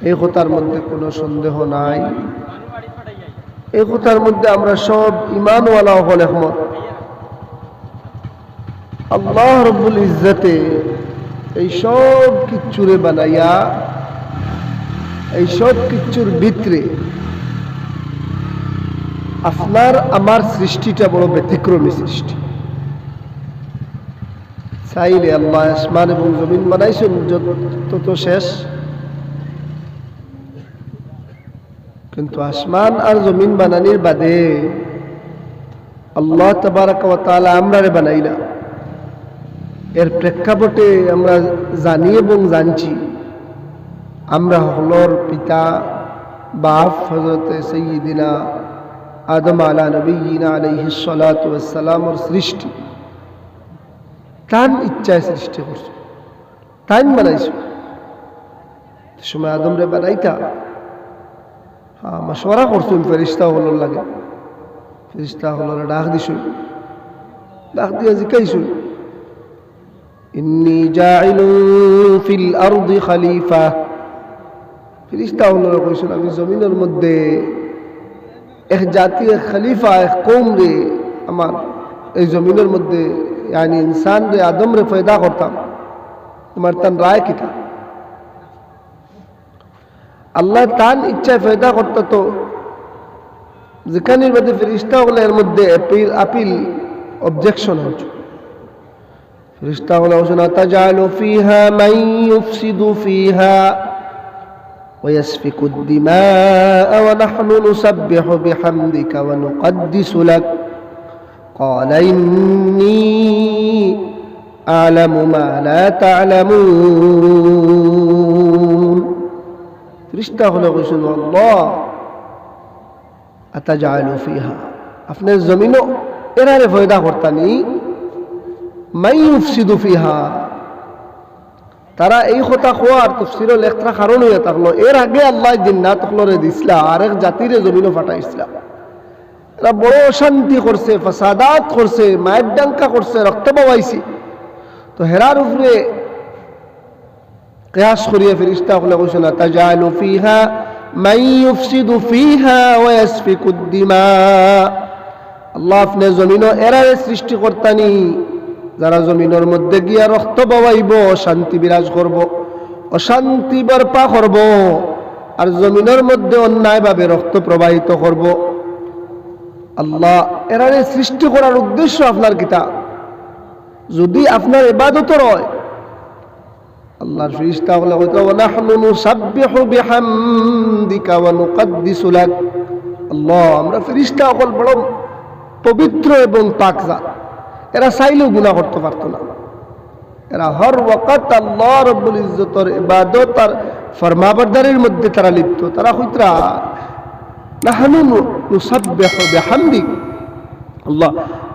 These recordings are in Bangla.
এই কথার মধ্যে কোনো সন্দেহ নাই। এই কথার মধ্যে আমরা সব ঈমানওয়ালা হল একমত। আল্লাহ রব্বুল ইজ্জতে এই সব কিচ্ছুরে বানাইয়া এই সব কিচ্ছুর ভিতরে আপনার আমার সৃষ্টিটা বড় ব্যতিক্রমী সৃষ্টি। চাইলে আল্লাহ আসমান এবং জমিন বানাইছেন তত শেষ, কিন্তু আসমান আর জমিন বানানির বাদে আল্লাহ তাবারাকা ওয়া তাআলা আমরারে বানাইলা। এর প্রেক্ষাপটে আমরা জানি এবং জানছি আমরা হলর পিতা বাপ হযরতে সাইয়্যিদিনা আদম আলা নবিয়িনা আলাইহিস সালাতু ওয়াস সালামের সৃষ্টি তার ইচ্ছায় সৃষ্টি করছে, তাই বানাইছে। সময় আদম রে বানাইতা মশওয়ারা করছুন ফেরেশতা হলর লাগে। ফেরেশতা হলর ডাক দিছুন, ডাক দিয়া জিকাইছুন ইন্নী জাইলুন ফিল আরদি খলিফা। ফেরেশতা হলর কইছুন আমি জমিনের মধ্যে এক জাতি, এক খলিফা, এক কওম রে আমার এই জমিনের মধ্যে यानी इंसान रे आदम रे पैदा करता तुम्हार तन राय किता अल्लाह तान इच्छा पैदा करता तो যেখানের মধ্যে ফেরেশতাগুলোর মধ্যে আপিল অবজেকশন হচ্ছে। ফেরেশতাগুলো বলেন তাজালু ফিহা মান ইউফসিদু ফিহা ওয়া ইয়াসফিকু আদ-দিমা'a ওয়া নাহনু নুসাব্বিহু বিহামদিকা ওয়া নুকদ্দিসু লাক قال إني أعلم ما لا تعلمون। ফেরেশতা হলো কইছেন আল্লাহ আতাজালু ফিহা, আপনি জমিনও এরারে পয়দা করতানি মান ইউফসিদু ফিহা। তারা এই কথা কোয়ার তাফসীরে লেখা কারণ হয়ে থাকলো এর আগে আল্লাহ জিন্নাত হলরে দিছলা আরেক জাতিরে জমিনও ফাটাইছলা। এরা বড় অশান্তি করছে, ফাসাদাত করছে, মায়ের ডাঙ্কা করছে, রক্ত বাবাইছে। তো হেরার উপরে কিয়াস করিয়ে ফেরেশতা হলো কইছেন তাজালু ফিহা মান ইউফসিদু ফিহা ওয়া ইয়াসফিকু আদ-দিমা। আল্লাহ আপনি জমিনও এরারে সৃষ্টি করতানি যারা জমিনের মধ্যে গিয়া রক্ত বাবাইব, শান্তি বিরাজ করব, অশান্তি বরপা করব, আর জমিনের মধ্যে অন্যায়ভাবে রক্ত প্রবাহিত করব। আল্লাহ এরারে সৃষ্টি করার উদ্দেশ্য আপনার কিতা যদি আপনার ইবাদত হয়। আল্লাহর ফেরেশতা বলে ওয়া নাহনু নুসাব্বিহু বিহামদিকা ওয়া নুকদ্দিসু লাক। আল্লাহ আমরা ফেরেশতা হল বড় পবিত্র এবং পাক জাত, এরা চাইলেও গুনাহ করতে পারতো না। এরা হর ওয়াক্ত আল্লাহ রাব্বুল ইজ্জতের ইবাদত আর ফরমাবরদারির মধ্যে তারা লিপ্ত। তারা কইতরা নাহনু নুসাব্বিহু বিহামদিক, আল্লাহ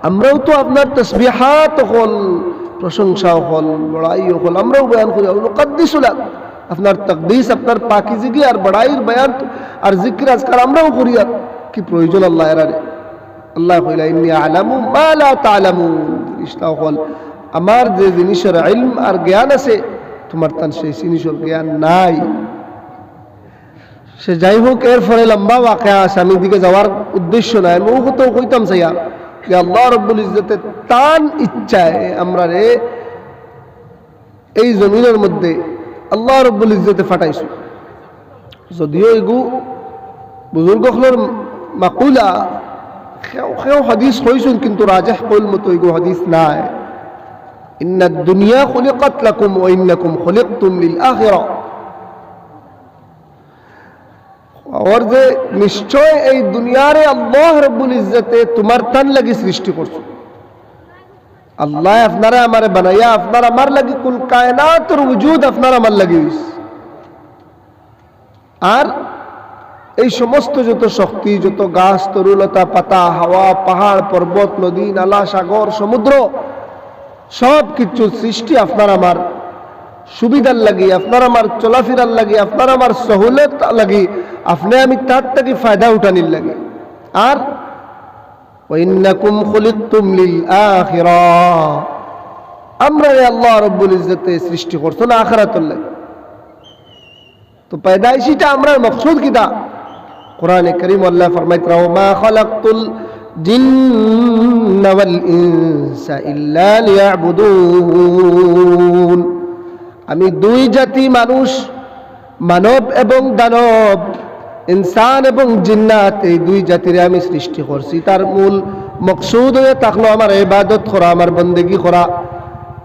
আমরাও তো আপনার তাসবিহাত হল, প্রশংসা হল, বড়াই হল আমরাও বয়ান করি। নুকদ্দিসু লাক, আপনার তাকদীস, আপনার পাকিজগি আর বড়াইয়ের বয়ান আর জিকির আজকার আমরাও করি। আর কি প্রয়োজন আল্লাহ এরারে? আল্লাহ কইলা ইন্নী আ'লামু মা লা তা'লামুন। ফেরেশতা হল আমার যে জিনিসের ইলম আর জ্ঞান আছে তোমার তার সেই জিনিসের জ্ঞান নাই। সে যাই হোক, এর ফলে লম্বা ওয়াকিয়া আছে, আমি দিকে যাওয়ার উদ্দেশ্য নাই। আমি ও তো কইতাম চাইয়া যে আল্লাহ রাব্বুল ইজ্জতে তান ইচ্ছায় আমরা রে এই জমিনের মধ্যে আল্লাহ রাব্বুল ইজ্জতে ফাটাইছো। যদিও এগু বুজুর্গসকলের মাকুলা সেও হাদিস হইছুন, কিন্তু রাজেহ কইল মতো এগু হাদিস নাই। ইন্নাদ দুনিয়া খুলিকাত লাকুম ওয়া ইন্নাকুম খুলিকতুম লিল আখিরা। और যে নিশ্চয় এই দুনিয়ারে আল্লাহ রাব্বুল ইজ্জতে তোমার তান লাগি সৃষ্টি করছো। আল্লাহ আপনারা আমারে বানাইয়া আপনার আমার লাগি কুল কায়নাতের ওজুদ আপনার আমার লাগি। আর এই সমস্ত যত শক্তি, যত গাছ, তরুলতা, পাতা, হাওয়া, পাহাড়, পর্বত, নদী, নালা, সাগর, সমুদ্র সব কিছু সৃষ্টি আপনার আমার সুবিধার লাগি, আপনার আমার চলাফেরার লাগি, আপনার আমার সহুলত লাগি, আপনি আমি তার থেকে ফায়দা উঠানির লাগে। আর ওয়াইন্নাকুম খুলিকতুম লিল আখিরা, আমরা আল্লাহ রাব্বুল ইজ্জতে সৃষ্টি করছো না আখিরাতের লাগে। তো पैदाइशीটা আমরার মকসুদ কিটা কোরআনে কারীম আল্লাহ ফরমাইতরা মা খালাকতুল জিন্না ওয়াল ইনসা ইল্লা লিয়াবুদুন আমি দুই জাতি মানুষ মানব এবং দানব ইনসান এবং জিন্নাত এই দুই জাতিরে আমি সৃষ্টি করছি তার মূল মকসুদ হয়ে থাকলো আমার ইবাদত করা আমার বন্দেগী করা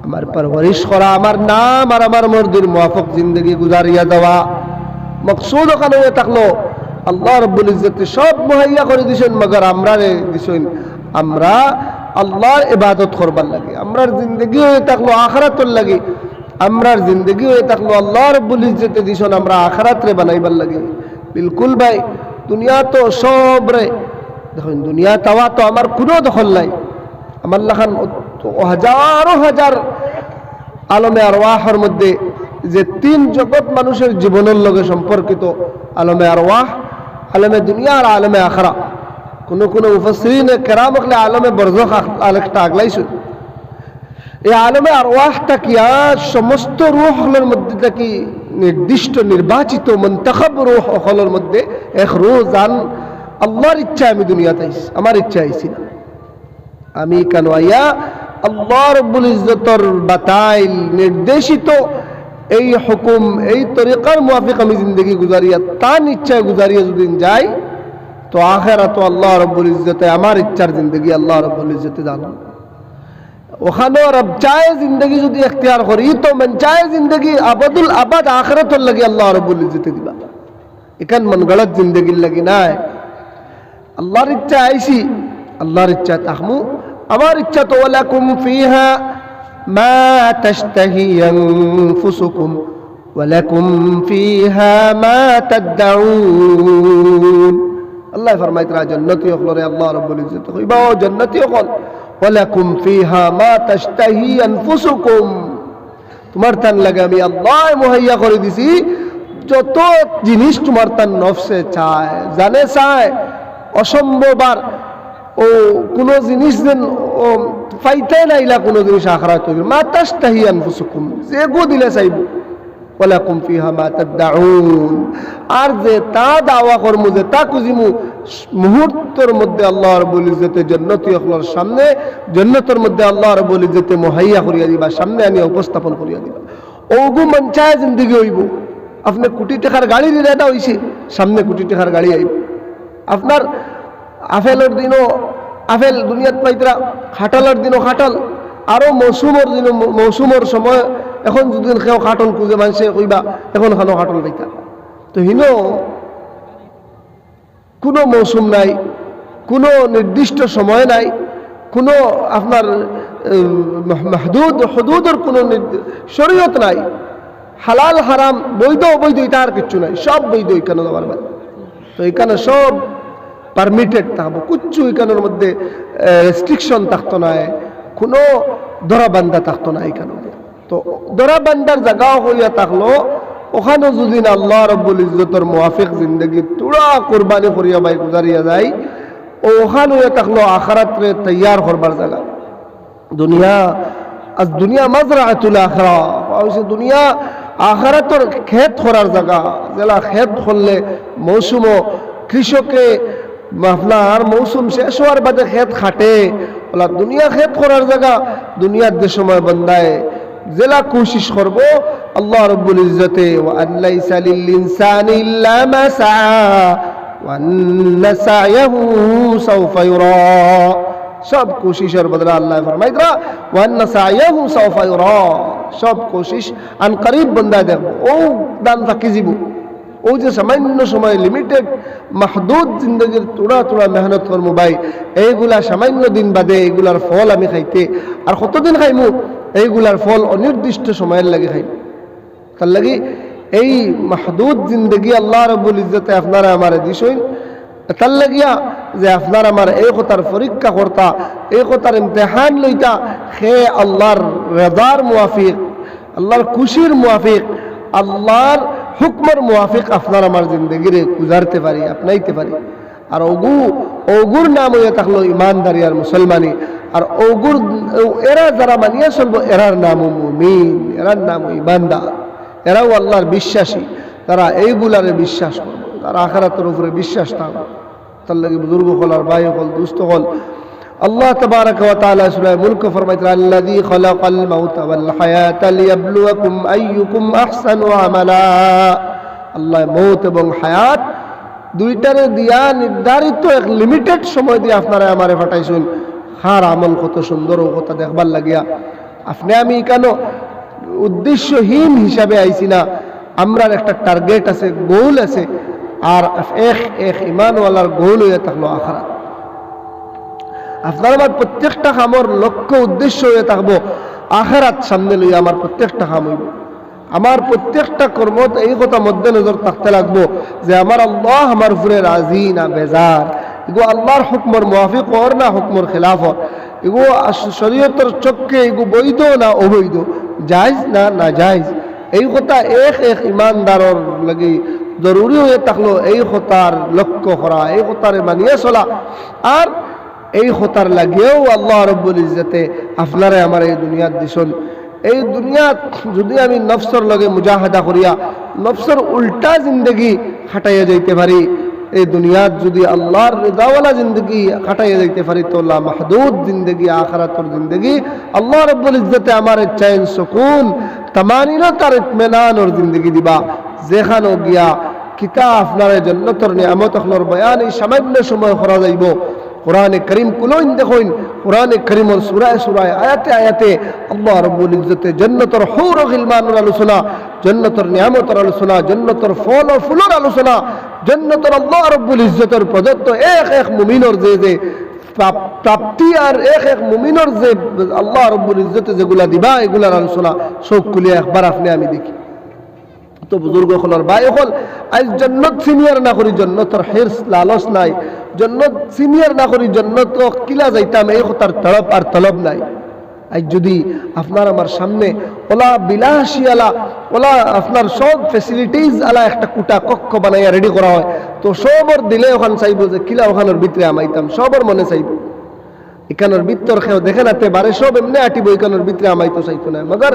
আমার পরवरिश করা আমার নাম আর আমার মর্জির মুওয়াফিক জিন্দেগি গুজারিয়া দেওয়া মকসুদ ওখানে হয়ে থাকলো আল্লাহ রাব্বুল ইজ্জত সব মুহাইয়া করে দিছেন মগর আমরা রে দিছেন আমরা আল্লাহর ইবাদত করবার লাগে আমরার জিন্দেগি হয়ে থাকলো আখিরাতের লাগে আমরার জিন্দেগি হয়ে থাকলো আল্লাহ রাব্বুল ইজ্জত দিছেন আমরা আখিরাত রে বানাইবার লাগে বিলকুল ভাই দুনিয়া তো সব রে দেখুন দুনিয়া তাওয়া তো আমার কোনো দখল নাই আমার লাখান হাজারো হাজার আলমে আরওয়াহের মধ্যে যে তিন জগৎ মানুষের জীবনের লগে সম্পর্কিত আলমে আরওয়াহ আলমে দুনিয়া আর আলমে আখরা কোনো কোনো মুফাসসিরিন কেরাম হলে আলমে বরজখ আরেকটা আগলাইছে এই আলমে আরওয়াহটা কি সমস্ত রূহগুলোর মধ্যে থাকি নির্দিষ্ট নির্বাচিত মুনতাখাব রূহ হলের মধ্যে এক রূহ জান আল্লাহর ইচ্ছা আমি দুনিয়াতে আইছি আমার ইচ্ছা আইছি না আমি কেন আইয়া আল্লাহ রাব্বুল ইজ্জতর বাতাইল নির্দেশিত এই হুকুম এই তরিকার মুওয়াফিক আমি জিন্দেগি গুজারিয়া তার ইচ্ছায় গুজারিয়া যদি যাই তো আখিরাত আল্লাহ রাব্বুল ইজ্জতে আমার ইচ্ছার জিন্দেগি আল্লাহ রাব্বুল ইজ্জতে জানো ওখানে রব চায় জিন্দেগি যদি ইখতিয়ার করি তো মন চায় জিন্দেগি আবাদুল আবাদ আখিরাতর লাগি আল্লাহ রাব্বুল ইজ্জতে দিবা এখান মন গলত জিন্দেগির লাগি নাই আল্লাহর ইচ্ছা আইছি আল্লাহর ইচ্ছা তাহমু আমার ইচ্ছা তো ওয়ালাকুম ফিহা মা তাশতাহি আনফুসুকুম ওয়ালাকুম ফিহা মা তাদউন আল্লাহ ফরমাইতরা জান্নাতি হলরে আল্লাহ রাব্বুল ইজ্জত কইবা ও জান্নাতি হল ওয়ালাকুম ফিহা মা তাশতাহি আনফুসুকুম তোমার তান লাগে আমি আল্লাহ মুহাইয়া করে দিছি যত জিনিস তোমার তান নফসে চায় জানে চায় অসম্ভববার ও কোন জিনিস যেন ও পাইতে নাইলা কোন জিনিস আখিরাত মা তাশতাহি আনফুসুকুম যে গো দিলে চাইব ওয়ালাকুম ফিহা মা তাদউন আর যে তা দাওয়া করমু যে তা কুজিমু মুহূর্তের মধ্যে আল্লাহ রাব্বুল ইজ্জতে জান্নাতি হলর সামনে জান্নাতের মধ্যে আল্লাহ রাব্বুল ইজ্জতে মুহাইয়া করিয়া দিবা সামনে আনি উপস্থাপন করিয়া দিবা ওগু মন চায় জিন্দেগি হইব আপনি কোটি টাকার গাড়ি রেডা হইছে সামনে কোটি টাকার গাড়ি আইব আপনার আপেলের দিনও আপেল দুনিয়াত পাইতরা খাটালের দিনও খাটাল আরো মৌসুমের দিন মৌসুমের সময় এখন যদি কেউ খাটল খুঁজে মানুষে কইবা এখন খানো খাটল পাইতা তো হিনো কোনো মৌসুম নাই কোনো নির্দিষ্ট সময় নাই কোনো আপনার হুদুদের কোনো শরীয়ত নাই হালাল হারাম বৈধ অবৈধ এটা আর কিচ্ছু নাই সব বৈধ এখানে দেওয়ার বাদ তো এখানে সব পারমিটেড থাকবো কুচ্ছু এখানের মধ্যে রেস্ট্রিকশন থাকতো না কোনো দরাবান্ধা থাকতো না এখানে তো দরাবান্ধার জায়গাও হইয়া থাকলো ওখানে যদি না আল্লাহ রাব্বুল ইজ্জতের মুওয়াফিক জিন্দেগি তুড়া কুরবানি করিয়া বাই গুজারিয়া যায় ওখানে হইয়া থাকলো আখিরাতরে তৈয়ার করবার জায়গা দুনিয়া আজ দুনিয়া মাজরাআতুল আখিরা হইছে দুনিয়া আখিরাতের ক্ষেত করার জায়গা যেলা ক্ষেত করলে মৌসুম কৃষকে আপনার মৌসুম শেষ হওয়ার বাদে ক্ষেত খাটে বলা দুনিয়া ক্ষেত করার জায়গা দুনিয়ার যে সময় বন্দায় জেলা কোশিশ করব আল্লাহ রাব্বুল ইজ্জতে ওয়া আল্লাইসা লিল ইনসানি ইল্লা মা সাআ ওয়া আন্না সা'য়াহু সাওফা ইউরা সব কোশিশের বদলা আল্লাহ ফরমাইতরা ওয়া আন্না সা'য়াহু সাওফা ইউরা সব কোশিশ আন করিব বন্দা দেখব ও দান ফাঁকি যাব ও যে সামান্য সময় লিমিটেড মাহদুদ জিন্দগির তোড়া তোড়া মেহনত করবো ভাই এইগুলা সামান্য দিন বাদে এইগুলার ফল আমি খাইতে আর কতদিন খাইমু এইগুলার ফল অনির্দিষ্ট সময়ের লাগে খাইম তার লাগি এই মাহদুদ জিন্দগি আল্লাহ রাব্বুল ইজ্জতে আপনারা আমার দিছইন তার লাগিয়া যে আপনার আমার এই কথার পরীক্ষা করতা এই কথার ইমতিহান লইতা সে আল্লাহর রেজার মুওয়াফিক আল্লাহর খুশির মুওয়াফিক আল্লাহর হুকমের মুওয়াফিক আপনার আমার জিন্দগিরে গুজারতে পারি আপনাইতে পারি আর ওগুর নাম হইয়া থাকলো ইমানদারি আর মুসলমানি আর ওগুর এরা যারা মানিয়া চলবো এরার নাম মুমিন এরার নাম ইমানদার এরাও আল্লাহর বিশ্বাসী তারা এইগুলারে বিশ্বাস করবে, তারা আখিরাতের উপরে বিশ্বাস থাকবে। তার লাগি বুজুর্গ হল আর ভাই হল দুস্থ হল আল্লাহ তাবারাকা ওয়া তাআলা সূরা মুলক ফরমাইতে আল্লাযী খালাকাল মাউতা ওয়াল হায়াতা লিয়াবলুয়াকুম আইয়ুকুম আহসানু আমালা। আল্লাহ মৌত এবং হায়াত দুইটারে দিয়া নির্ধারিত এক লিমিটেড সময় দিয়ে আপনারা আমারে পাঠাইছেন হার আমল কত সুন্দর ও কথা দেখবার লাগিয়া। আপনি আমি কেন উদ্দেশ্যহীন হিসাবে আইছি না, আমরার একটা টার্গেট আছে, গোল আছে, আর এক ইমানওয়ালার গোল হয়ে থাকলো আখিরাত। আপনার আমার প্রত্যেকটা কামর লক্ষ্য উদ্দেশ্য হয়ে থাকবো আখিরাত সামনে লইয়া আমার প্রত্যেকটা কাম হইব। আমার প্রত্যেকটা কর্ম এই কথা মধ্যে নজর থাকতে লাগবো যে আমার আল্লাহ আমার উপরে রাজি না বেজার, এগো আল্লাহর হুকমর মুওয়াফিক হর না হুকমর খিলাফ, এগো শরীয়তের চক্কে এগো বৈধ না অবৈধ, জায়েজ না না জায়েজ। এই কথা এক ইমানদারর লাগি জরুরি হয়ে থাকলো এই কথার লক্ষ্য করা, এই কথারে মানিয়ে চলা। আর এই কথার লাগিয়েও আল্লাহ রব্বুল ইজ্জতে আপনারে আমার এই দুনিয়াত দিছন। এই দুনিয়াত যদি আমি নফসর লগে মুজাহাদা করিয়া নফসর উল্টা জিন্দগি খাটাইয়া যাইতে পারি, এই দুনিয়াত যদি আল্লাহর রিদাওয়ালা জিন্দগি খাটাইয়া যাইতে পারি তো লা মাহদুদ জিন্দগি আখিরাতের জিন্দগি আল্লাহ রব্বুল ইজ্জতে আমার চैन সুকুন তামানিনত আর ইতমিনানর জিন্দগি দিবা। যেখানে গিয়া কিতা আপনারে জান্নাতের নিয়ামত হলর বয়ান এই সামান্য সময় করা যাইব। কোরআনে করিম কুলোইন দেখুন, কোরআনে করিমর সূরায় সূরায় আয়াতে আয়াতে আল্লাহ রাব্বুল ইজ্জতে জান্নাতের হুর ও গিলমানের আলোচনা, জান্নাতের নিয়ামতের আলোচনা, জান্নাতের ফল ও ফুলের আলোচনা, জান্নাতের আল্লাহ রাব্বুল ইজ্জতের প্রদত্ত এক মুমিনের যে প্রাপ্তি আর এক মুমিনের যে আল্লাহ রাব্বুল ইজ্জতে যেগুলা দিবা এগুলার আলোচনা সব কুলিয়ে একবার আপনি আমি দেখি। তো বুজুর্গ হলার ভাই হল আজ জন্নত সিনিয়র না করি, জন্নতর হিরস লালস নাই, জন্নত সিনিয়র না করি, জন্নত কিলা যাইতাম এই কথার তড়প আর তলব নাই। আজ যদি আপনার আমার সামনে ওলা বিলাসী আলা ওলা আপনার সব ফেসিলিটিস আলা একটা কুটা কক্ষ বানাইয়া রেডি করা হয় তো সবর দিলে ওখানে চাইব যে কিলা ওখানের ভিতরে আমাইতাম, সবর মনে চাইব। এখানোর ভিতর খেয়েও দেখে নাতে বারে সব এমনি আটিব, এখানোর ভিতরে আমাইতো চাইতো না, মগর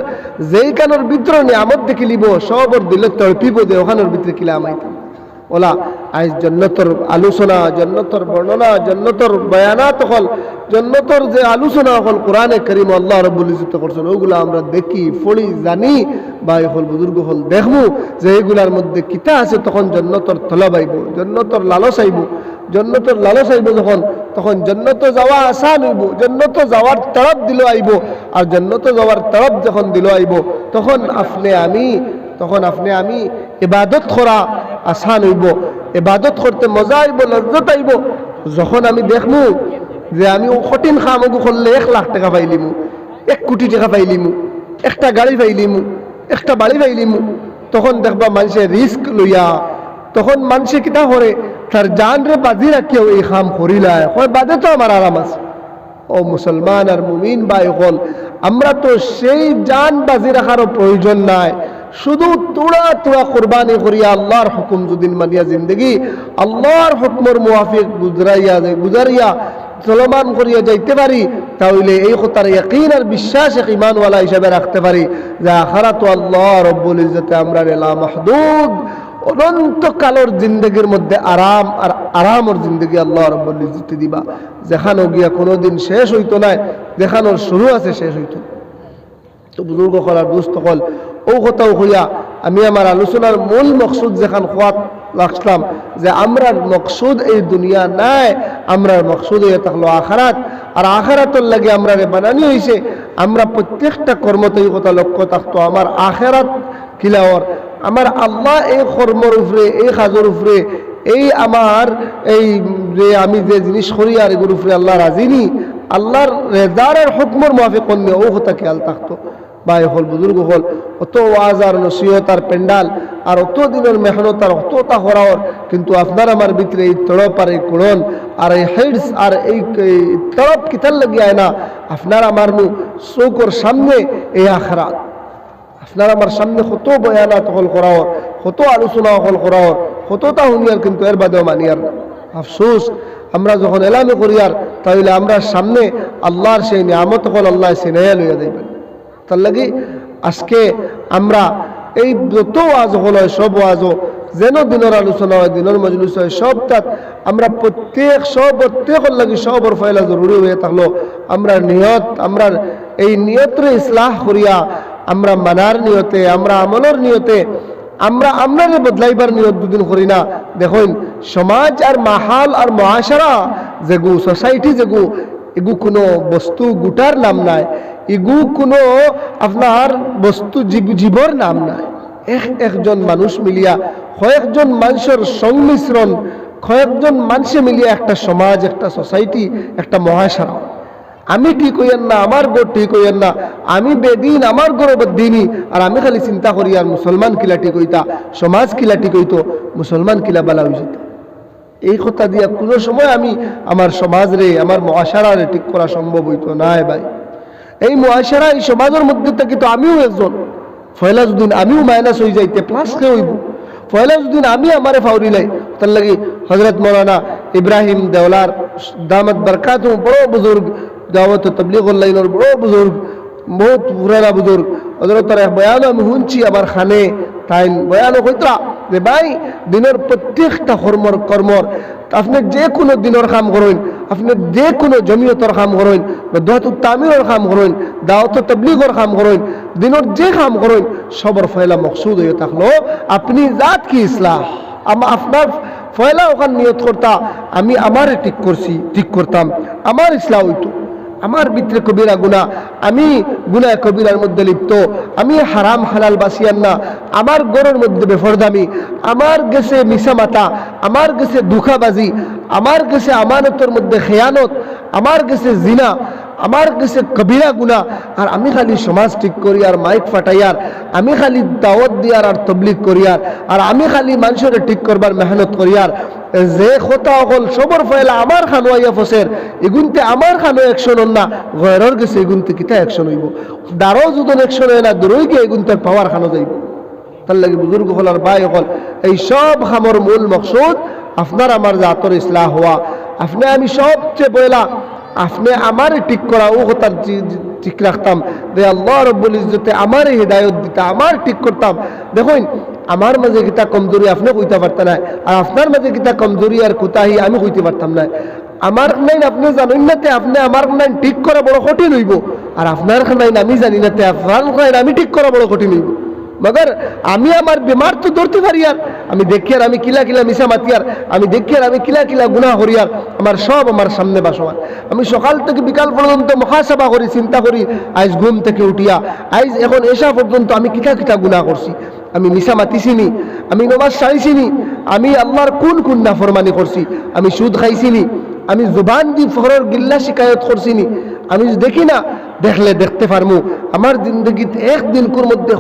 যেই কানোর ভিতরে নিয়ামত দেখি লিব সবর দিলে তড়পিব যে ওখানোর ভিতরে কিলা আমাইতাম। ওলা আজ জন্নতর আলোচনা, জন্নতর বর্ণনা, জন্নতর বয়ানাত হল, জন্নতর যে আলোচনা হল কোরআনে করিম আল্লাহ রাব্বুল ইজ্জত করছেন ওগুলো আমরা দেখি পড়ি জানি বা হল বুজুর্গ হল দেখবো যে এগুলার মধ্যে কিতা আছে, তখন জন্নতর তলব আইব, জন্নতর লালস আইব। জন্নতর লালস আইব যখন তখন জন্নত যাওয়া আসান হইব, জন্নত যাওয়ার তরফ দিল আইব। আর জন্নত যাওয়ার তরফ যখন দিল আইব তখন আপনি আমি ইবাদত করা আসান হইব, ইবাদত করতে মজা আইব, লজ্জত আইব। যখন আমি দেখমু যে আমি কঠিন কামগু করলে 1 লাখ টাকা পাইলিমু, 1 কোটি টাকা পাইলিমু, একটা গাড়ি পাইলিমু, একটা বাড়ি পাইলিমু, তখন দেখবা মানুষের রিস্ক লইয়া, তখন মানুষে কিতা করে তার জান রে বাজি রাখিও এই কাম করিলায় হয় বাদে তো আমার আরাম আছে। ও মুসলমান আর মুমিন ভাই হল, আমরা তো সেই জান বাজি রাখারও প্রয়োজন নাই, শুধু তোড়া তোড়া কোরবানি করিয়া আল্লাহর হুকুম যদি মানিয়া জিন্দগি আল্লাহর হুকমর মুওয়াফিক গুজারিয়া চলমান করিয়া যাইতে পারি, তাহলে এই কথার ইয়াকিন আর বিশ্বাস এক ঈমানওয়ালা হিসাবে রাখতে পারি যে আখিরাত আল্লাহ রাব্বুল ইজ্জতে আমরা লা মাহদুদ অনন্তকালের জিন্দগির মধ্যে আরাম আর আরামর জিন্দগি আল্লাহ রাব্বুল ইজ্জতে দিবা, যেখানে গিয়া কোনোদিন শেষ হইতো না, যেখানোর শুরু আছে শেষ হইতো। তো বুজুর্গ হল আর দুস্থ হল ও কথাও হইয়া আমি আমার আলোচনার মূল মকসুদ যেখান খোয়াত রাখলাম যে আমরার মকসুদ এই দুনিয়া নাই, আমরার মকসুদ হয়ে থাকলো আখিরাত। আর আখিরাতের লাগে আমরা বানানি হয়েছে, আমরা প্রত্যেকটা কর্মতে এই কথা লক্ষ্য থাকতো আমার আখিরাত কিলাওয়ার, আমার আল্লাহ এই কর্মর উপরে এই কাজের উপরে এই আমার এই যে আমি যে জিনিস করি আর এগুলোর উপরে আল্লাহ রাজিনি, আল্লাহর রেজারের হুকমর মুওয়াফিক করলে ও কথা খেয়াল থাকতো। ভাই হল বুজুর্গ হল অত ওয়াজ আর নসিহত আর পেন্ডাল আর অত দিনের মেহনত আর অতটা হরাওর, কিন্তু আপনার আমার ভিতরে এই তড়প আর এই কোড়ন আর এই হেডস আর এই তড়প কিতার লাগিয়ে না আপনার আমার চৌকর সামনে এই আখিরাত, আপনার আমার সামনে কত বয়ানাত হল করাওর, কত আলোচনা হল করাওর, কতটা হুনিয়ার, কিন্তু এর বাদেও মানিয়ার আফসোস আমরা যখন এলামে করিয়ার তাহলে আমরা সামনে আল্লাহর সেই নিয়ামত হল আল্লাহ সিনাইয়া লইয়া দেবেন। তার লাগি আজকে আমরা এই যত ওয়াজ হল হয় সব ওয়াজও যেন দিনের আলোচনা হয়, দিনের মজলিস হয়, সব তাত আমরা প্রত্যেকের লাগি সবর ফয়লা জরুরি হয়ে থাকলো। আমরা নিয়ত, আমরা এই নিয়তরে ইসলাহ করিয়া আমরা মানার নিয়তে, আমরা আমলের নিয়তে, আমরা আমরারে বদলাইবার নিয়ত দুদিন করি না। দেখুন সমাজ আর মাহাল আর মহাশারা যেগু সোসাইটি যেগু এগু কোনো বস্তু গুটার নাম নাই, এগু কোনো আপনার বস্তু জীবর নাম নাই। একজন মানুষ মিলিয়া কয়েকজন মানুষের সংমিশ্রণ, কয়েকজন মানুষে মিলিয়া একটা সমাজ, একটা সোসাইটি, একটা মহাশারা। আমি ঠিক হইয়েন না, আমার গোর ঠিক হইয়েন না, আমি বেদিন, আমার গোর বেদিনী, আর আমি খালি চিন্তা করি আর মুসলমান কিলা ঠিক হইতা, সমাজ কিলা ঠিক হইতো, মুসলমান কিলা বালা হয়ে যেত। এই কথা দিয়া কোনো সময় আমি আমার সমাজ রে, আমার মহাশারা ঠিক করা সম্ভব হইতো না। ভাই এই মহাশারা, এই সমাজের মধ্যে থেকে তো আমিও একজন। ফয়লা যদিন আমিও মাইনাস হয়ে যাইতে প্লাস কে হইব, ফয়লা যদিন আমি আমারে ফাউরি লাই। তার লাগি হজরত মৌলানা ইব্রাহিম দেওলার দামত বরকাত, বড় বুজুর্গ, দাওয়াত তবলিগ লাইনের বড় বুজুর্গ, বহুত পুরানা বুজুর্গ, হজরতের এক বয়ান আমি শুনছি আমার খানে। তাই বয়ানও কইতা যে ভাই দিনের প্রত্যেকটা কর্মর আপনি যে কোনো দিনের কাম করেন, আপনি যে কোনো জমিয়তর কাম করেন, দোয়াতুত তামিরের কাম করেন, দাওয়াত তবলিগের কাম করেন, দিনের যে কাম করেন সবর ফয়লা মকসুদ হয়ে থাকলো আপনি জাত কি ইসলাহ। আপনার ফয়লা ওখান নিয়ত করতা আমি আমারে ঠিক করতাম, আমার ইসলাহ হইতো। আমার ভিতরে কবিরা গুনাহ, আমি গুনাহ কবিরার মধ্যে লিপ্ত, আমি হারাম হালাল বাসিয়ান না, আমার গরুর মধ্যে বেফরদামি, আমার গেছে মিসামাতা, আমার গেছে দুঃখাবাজি, আমার গেছে আমানতের মধ্যে খেয়ানত, আমার গেছে জিনা, আমার কাছে কবিরা গুনাহ। আর আমি খালি সমাজ ঠিক করি আর মাইক ফাটাইয়ার, আমি খালি দাওয়াত দিয়ার আর তবলিগ করিয়ার, আর আমি খালি মানুষের ঠিক করবার মেহনত করিয়ার। যে কথা হল সবর ফয়লা আমার খানো আইয়া ফসের, এগুনতে আমার খানো অ্যাকশন হল না, গয়রর গেছে এগুনতে কিতা অ্যাকশন হইব। দারো যদি অ্যাকশন হয় না, দূরই গিয়ে এগুনতে পাওয়ার খানো যাইব। তার লাগে বুজুর্গ হল আর ভাই হল এই সব খামর মূল মকসুদ আপনার আমার জাতর ইসলাহ হওয়া। আপনি আমি সবচেয়ে পয়লা আপনি আমার ঠিক করা, ও কথা ঠিক রাখতাম যে আল্লাহ রব্বুল ইজ্জতে আমার হিদায়ত দিতা, আমার ঠিক করতাম। দেখুন আমার মাঝে কিতা কমজোরি আপনি কইতে পারতেন না, আর আপনার মাঝে কিতা কমজোরি আর কোতাহি আমি কইতে পারতাম না। আমার নাই আপনি জানেন না তে আপনি আমার নাই ঠিক করা বড় কঠিন হইব, আর আপনার নাই আমি জানি না তে আপনার আমি ঠিক করা বড় কঠিন হইব। মগর আমি আমার বেমার তো ধরতে পারি, আর আমি দেখি আর আমি কিলা কিলা মিশা মাতি, আর আমি দেখি আর আমি কিলা কিলা গুনাহ করি, আর আমার সব আমার সামনে বাসমান। আমি সকাল থেকে বিকাল পর্যন্ত মুহাসাবা করি, চিন্তা করি, আজ ঘুম থেকে উঠিয়া আজ এখন এসা পর্যন্ত আমি কিতা কিতা গুনাহ করছি, আমি মিশা মাতিছিনি, আমি নমাজ সারিছিনি, আমি আল্লাহর কোন নাফরমানি করছি, আমি সুদ খাইছিনি, আমি জুবান দি ফখরের গিল্লা শিকায়ত করছিনি। আমি দেখি না, দেখলে দেখতে পারমু আমার জিন্দগিতে একদিন কোর মধ্যে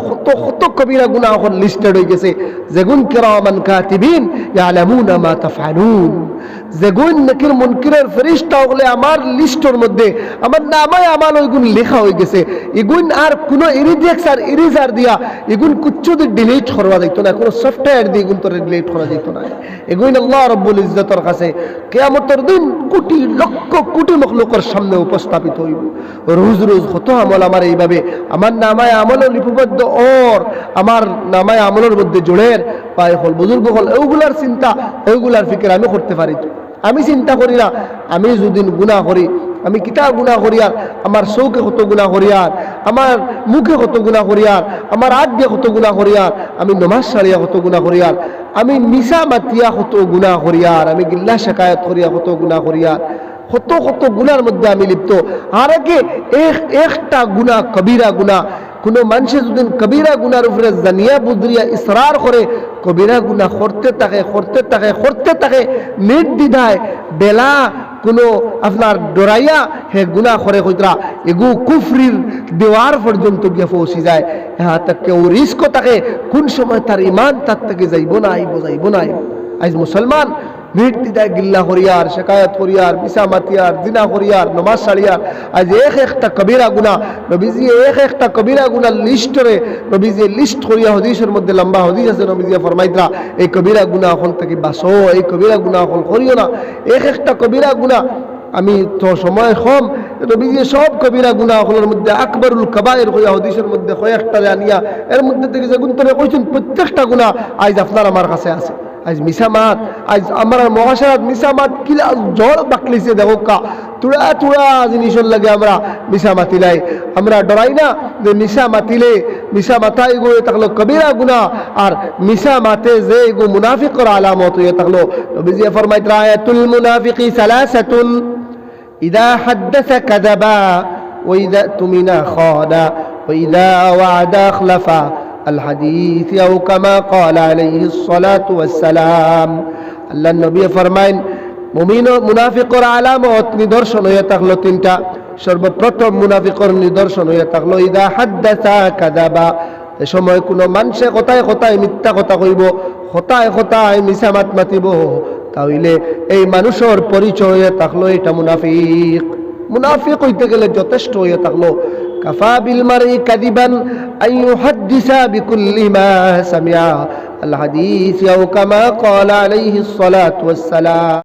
কত কবিরা গুনাহ লিস্টেড হয়ে গেছে। যেগুন কিরামান কাতিবিন ইয়ালামুনা মা তাফআলুন, যেগুন নাকির মুনকিরের ফেরেশতা হলে আমার লিস্টের মধ্যে আমার নামে আমাল ওইগুন লেখা হয়ে গেছে। এগুন আর কোনো ইরেজার দিয়া এগুন কুচ্ছু দিয়ে ডিলিট করা যাইত না, কোনো সফটওয়্যার দিয়ে এগুন তোর ডিলিট করা যাইত না। এগুন আল্লাহ রাব্বুল ইজ্জতের কাছে কিয়ামতের দিন কোটি লক্ষ কোটি মখলুকের সামনে উপস্থাপিত হইব। রোজ রোজ কত আমল আমার এইভাবে আমার নামায় আমল লিপিবদ্ধ, ওর আমার নামায় আমলের মধ্যে জোড়ের পায় হল বুজুর্গ হল। ওইগুলার চিন্তা, ওইগুলার ফিকির আমি করতে পারি তো, আমি চিন্তা করি না। আমি যদি গুনাহ করি, আমি কিতা গুনাহ করি, আর আমার চৌকে কত গুনাহ করি, আর আমার মুখে কত গুনাহ করি, আর আমার আগ দিয়ে কত গুনাহ করি, আর আমি নমাজ সারিয়া কত গুনাহ করি, আর আমি মিশা মাতিয়া কত গুনাহ করি, আর আমি গিল্লা শেকায়ত করিয়া কত গুনাহ করি, আর কত গুনার মধ্যে আমি লিপ্ত। আর একটা গুনাহ কবিরা গুনাহ, কোনো মানুষে যদি কবিরা গুনার উপরে জানিয়া বুঝরিয়া ইসরার করে কবিরা গুনাহ করতে থাকে নির্দ্বিধায় বেলা কোনো আপনার ডরাইয়া হে গুনাহ করে কইতরা এগু কুফরির দেওয়ার পর্যন্ত গিয়ে পৌঁছে যায়। হ্যাঁ তা কেউ রিস্ক থাকে কোন সময় তার ইমান তার থেকে যাইব না আইব। আজ মুসলমান নির্দ্বিধায় গিল্লা করিয়ার, শেকায়ত করিয়ার, মিশা মাতিয়ার, জিনা করিয়ার, নমাজ সারিয়ার। আজ একটা কবিরা গুনাহ নবীজি একটা কবিরা গুনাহ লিস্টরে নবীজি লিস্ট করিয়া হাদিসের মধ্যে লম্বা হাদিস আছে, নবীজি ফরমাইতরা এই কবিরা গুনাহ হল থেকে বাঁচো, এই কবিরা গুনাহ হল করিও না। একটা কবিরা গুনাহ আমি তো সময় কম নবীজি সব কবিরা গুনাহগুলোর মধ্যে আকবরুল কাবায়ের হইয়া হাদিসের মধ্যে কয়েকটা আনিয়া এর মধ্যে থেকে যে গুণতরে কইছেন প্রত্যেকটা গুনাহ আজ আপনার আমার কাছে আছে। আজ মিসামাত, আজ আমার মহাশারাত মিসামাত কিলা জল বাকলিছে দেখো কা তুড়া তুড়া জিনিসের লাগে আমরা মিশা মাতিলাই। আমরা ডরাই না যে মিশা মাতিলে মিশা মাথায় গো থাকলো কবিরা গুনাহ, আর মিশা মাতে যে গো মুনাফিকর আলামত হয়ে থাকলো। নবীজি ফরমাইত রায়াতুল মুনাফিকি সালাসাতুন ইদা হাদ্দাসা কাযাবা ওয়া ইদা তুমিনা খানা ওয়া ইদা ওয়া'দা আখলাফা আল হাদিস আও কামা ক্বালা আলাইহিস সালাতু ওয়াস সালাম। আল্লাহর নবী ফরমাইন মুমিন ও মুনাফিকর আলামত নিদর্শন হয়ে থাকলো তিনটা। সর্বপ্রথম মুনাফিকর নিদর্শন হয়ে থাকলো ইদা হাদ্দাসা কাযাবা, এ সময় কোনো মানুষে কথায় কথায় মিথ্যা কথা কইব, কথায় কথায় মিছা মাত মাতিব, তাহলে এই মানুষের পরিচয় হয়ে থাকলো এটা মুনাফিক। মুনাফিক হইতে গেলে যথেষ্ট হয়ে থাকলো কাফা বিল মারই কাযিবান আন ইউহাদ্দিসা বিকুল্লি মা সামিআ আল হাদিস আও কামা ক্বালা আলাইহিস সালাতু ওয়াস সালাম।